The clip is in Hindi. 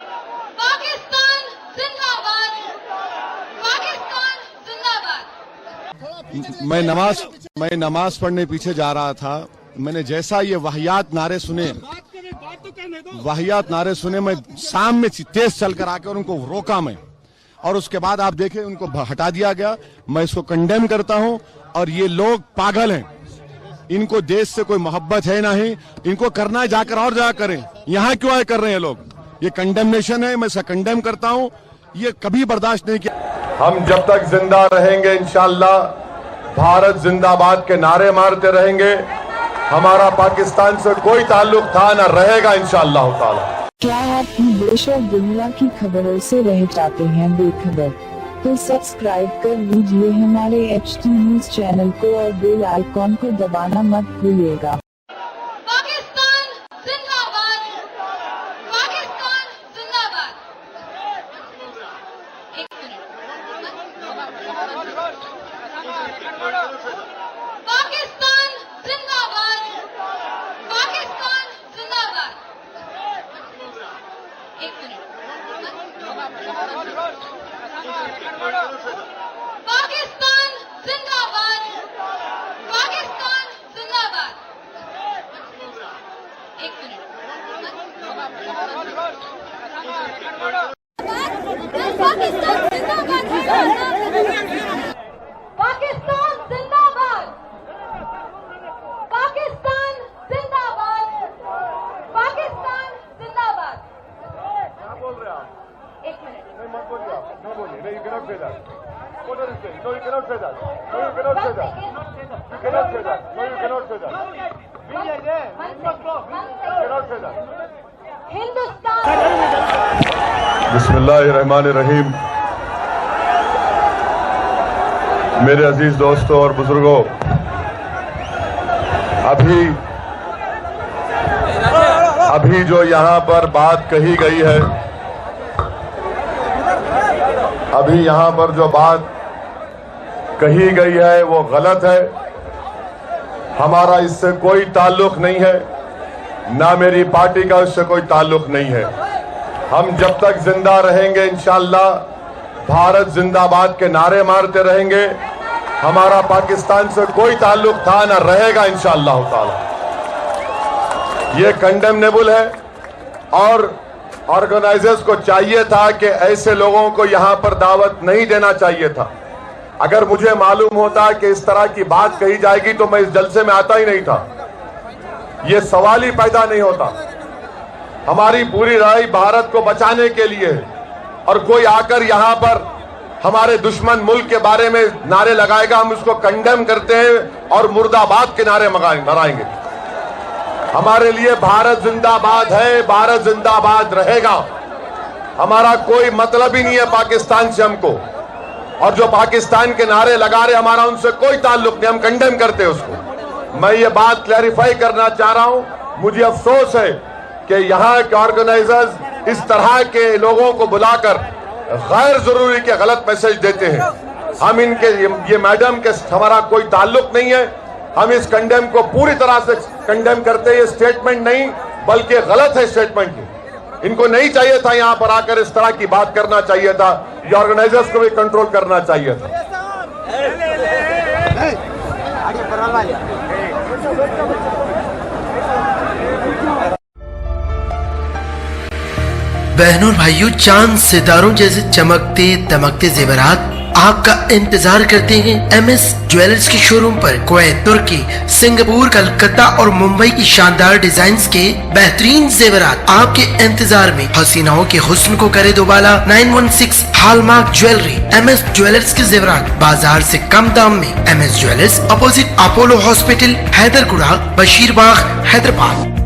पाकिस्तान जिंदाबाद, पाकिस्तान जिंदाबाद। मैं नमाज पढ़ने पीछे जा रहा था। मैंने जैसा ये वाहियात नारे सुने, मैं सामने तेज चलकर आकर उनको रोका मैं, और उसके बाद आप देखें उनको हटा दिया गया। मैं इसको कंडेम करता हूं, और ये लोग पागल हैं। इनको देश से कोई मोहब्बत है नहीं। इनको करना है जाकर और जगह करें, यहाँ क्यों आए कर रहे हैं लोग। ये कंडेमनेशन है, मैं इसे कंडेम करता हूं। ये कभी बर्दाश्त नहीं किया। हम जब तक जिंदा रहेंगे इंशाअल्लाह भारत जिंदाबाद के नारे मारते रहेंगे। हमारा पाकिस्तान से कोई ताल्लुक था न रहेगा इंशाअल्लाह ताला। क्या आप देश और दुनिया की खबरों से रह जाते हैं बेखबर? तो सब्सक्राइब कर लीजिए हमारे HT न्यूज चैनल को और बेल आइकॉन को दबाना मत भूलिएगा। पाकिस्तान जिंदाबाद, पाकिस्तान जिंदाबाद। एक मिनट। पाकिस्तान जिंदाबाद, पाकिस्तान जिंदाबाद। एक मिनट। पाकिस्तान जिंदाबाद, पाकिस्तान जिंदाबाद। एक मिनट। पाकिस्तान जिंदाबाद, पाकिस्तान जिंदाबाद, पाकिस्तान जिंदाबाद, पाकिस्तान जिंदाबाद। क्या बोल रहे हैं आप? एक मिनट। नहीं मत बोलिए आप, नहीं बोलिए। नहीं, you cannot say that. What are you saying? No, you cannot say that. No, you cannot say that. You cannot say that. No, you cannot say that. You cannot say that. Hindustan. बिस्मिल्लाहिर्रहमानिर्रहीम। मेरे अजीज दोस्तों और बुजुर्गों, अभी जो यहाँ पर बात कही गई है, अभी यहाँ पर जो बात कही गई है वो गलत है। हमारा इससे कोई ताल्लुक नहीं है, ना मेरी पार्टी का इससे कोई ताल्लुक नहीं है। हम जब तक जिंदा रहेंगे इंशाअल्लाह भारत जिंदाबाद के नारे मारते रहेंगे। हमारा पाकिस्तान से कोई ताल्लुक था ना रहेगा इंशाअल्लाह ताला। ये कंडेमनेबल है, और ऑर्गेनाइजर्स को चाहिए था कि ऐसे लोगों को यहां पर दावत नहीं देना चाहिए था। अगर मुझे मालूम होता कि इस तरह की बात कही जाएगी तो मैं इस जलसे में आता ही नहीं था। ये सवाल ही पैदा नहीं होता। हमारी पूरी लड़ाई भारत को बचाने के लिए है, और कोई आकर यहां पर हमारे दुश्मन मुल्क के बारे में नारे लगाएगा, हम उसको कंडेम करते हैं और मुर्दाबाद के नारे लगाएंगे। हमारे लिए भारत जिंदाबाद है, भारत जिंदाबाद रहेगा। हमारा कोई मतलब ही नहीं है पाकिस्तान से हमको, और जो पाकिस्तान के नारे लगा रहे हमारा उनसे कोई ताल्लुक नहीं, हम कंडेम करते हैं उसको। मैं ये बात क्लैरिफाई करना चाह रहा हूं। मुझे अफसोस है कि यहाँ के ऑर्गेनाइजर्स इस तरह के लोगों को बुलाकर गैर जरूरी के गलत मैसेज देते हैं। हम इनके ये मैडम के हमारा कोई ताल्लुक नहीं है। हम इस कंडेम को पूरी तरह से कंडेम करते हैं। ये स्टेटमेंट नहीं बल्कि गलत है स्टेटमेंट। इनको नहीं चाहिए था यहाँ पर आकर इस तरह की बात करना चाहिए था। ये ऑर्गेनाइजर्स को भी कंट्रोल करना चाहिए था। बहनों और भाइयों, चांद सितारों जैसे चमकते दमकते जेवरात आपका इंतजार करते हैं MS ज्वेलर्स के शोरूम पर। कुवैत, तुर्की, सिंगापुर, कलकत्ता और मुंबई की शानदार डिजाइन्स के बेहतरीन जेवरात आपके इंतजार में। हसीनाओं के हुस्न को करे दोबाला। 916 हॉलमार्क ज्वेलरी। MS ज्वेलर्स के जेवरात बाजार से कम दाम में। MS ज्वेलर्स opposite Apollo hospital, Hyderguda, Basheerbagh, Hyderabad.